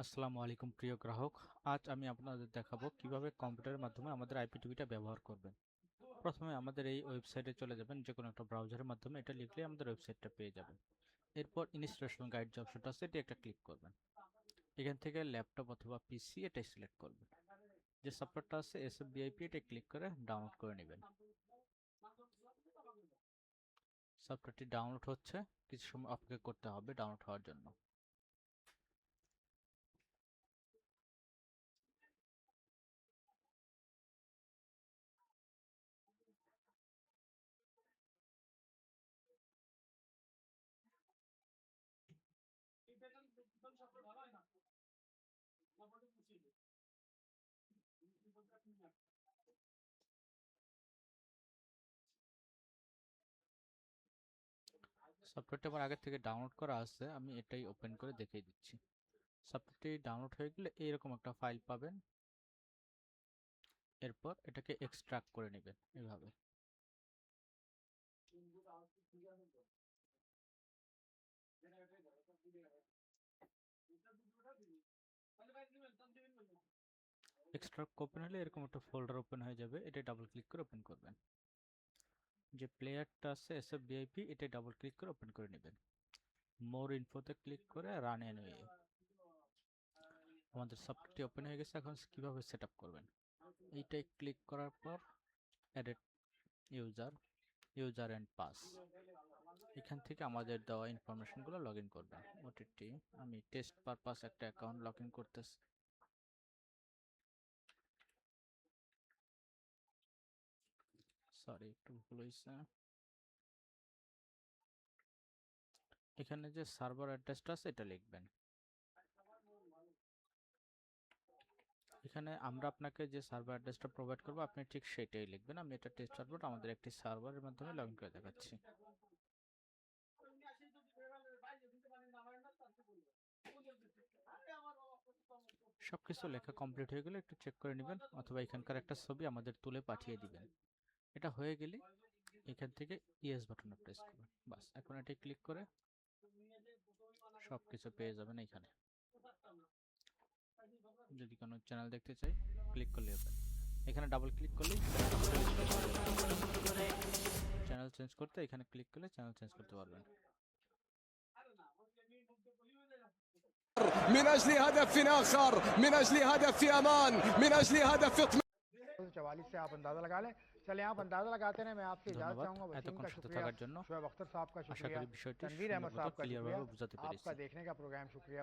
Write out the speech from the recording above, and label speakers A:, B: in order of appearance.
A: আসসালামু আলাইকুম প্রিয় গ্রাহক। আজ আমি আপনাদের দেখাবো কিভাবে কম্পিউটারের মাধ্যমে আমাদের আইপিটিভিটা ব্যবহার করবেন। প্রথমে আমাদের এই ওয়েবসাইটে চলে যাবেন, যে কোনো একটা ব্রাউজারের মাধ্যমে এটা লিখলে আমাদের ওয়েবসাইটটা পেয়ে যাবেন। এরপর ইনস্টলেশন গাইড যে অপশনটা আছে এটি একটা ক্লিক করবেন। এখান থেকে ল্যাপটপ অথবা পিসি এটাই সিলেক্ট করবেন। যে সফটওয়্যারটা আছে এসএফবিআইপি এটা ক্লিক করে ডাউনলোড করে নেবেন। সফটওয়্যারটি ডাউনলোড হচ্ছে, কিছু সময় অপেক্ষা করতে হবে ডাউনলোড হওয়ার জন্য। সফটওয়্যারটা আমার আগে থেকে ডাউনলোড করা আছে, আমি এটাই ওপেন করে দেখিয়ে দিচ্ছি। সফটওয়্যারটি ডাউনলোড হয়ে গেলে এইরকম একটা ফাইল পাবেন। এরপর এটাকে এক্সট্রাক্ট করে নেবেন এভাবে। এক্সট্রাক্ট ওপেন হলে এরকম একটা ফোল্ডার ওপেন হয়ে যাবে, এটা ডাবল ক্লিক করে ওপেন করবেন। যে প্লেয়ারটা আছে এসএফবিআইপি এটা ডাবল ক্লিক করে ওপেন করে নেবেন। মোর ইনফোতে ক্লিক করে রান এনিওয়ে। আমাদের সফটওয়্যারটি ওপেন হয়ে গেছে। এখন কিভাবে সেটআপ করবেন এইটাই ক্লিক করার পর edit user, user and pass, এখান থেকে আমাদের দেওয়া ইনফরমেশনগুলো লগ ইন করবেন। ওটিটি আমি টেস্ট পারপাস একটা অ্যাকাউন্ট লগ ইন করতেছি। সরি একটু ভুল হয়েছে। এখানে যে সার্ভার অ্যাড্রেসটা আছে এটা লিখবেন। এখানে আমরা আপনাকে যে সার্ভার অ্যাড্রেসটা প্রোভাইড করব আপনি ঠিক সেটাই লিখবেন। আমি এটা টেস্ট সার্ভার আমাদের একটি সার্ভারের মাধ্যমে লগ ইন করে দেখাচ্ছি। সবকিছু লেখা কমপ্লিট হয়ে গেলে একটু চেক করে নেবেন, অথবা এখানকার একটা ছবি আমাদের তুলে পাঠিয়ে দিবেন। এটা হয়ে গেলে এখান থেকে ইয়েস বাটনে প্রেস করবেন। বাস, এখন এটা ক্লিক করে সবকিছু পেয়ে যাবেন। এখানে যদি কোনো চ্যানেল দেখতে চাই ক্লিক করলে হবে, এখানে ডাবল ক্লিক করলেই চ্যানেল চেঞ্জ করতে এখানে ক্লিক করলে চ্যানেল চেঞ্জ করতে পারবেন।
B: من أجل هدف آخر، من أجل هدف في أمان، من أجل هدف في
C: 44 से आप अंदाज़ा लगा लें। चले आप अंदाज़ा लगाते हैं, मैं आपसे इजाज़त
A: ধন্যবাদ
C: चाहूँगा। वसीम
A: এতক্ষণ
C: का
A: সাথে
C: शुक्रिया,
A: থাকার জন্য।
C: शुएब अख्तर साहब का
A: আশা
C: शुक्रिया,
A: করি বিষয়টি
C: तनवीर अहमद
A: সুন্দর মতো
C: साहब का शुक्रिया,
A: ক্লিয়ারভাবে বোঝাতে পেরেছি।
C: आपका देखने का प्रोग्राम शुक्रिया।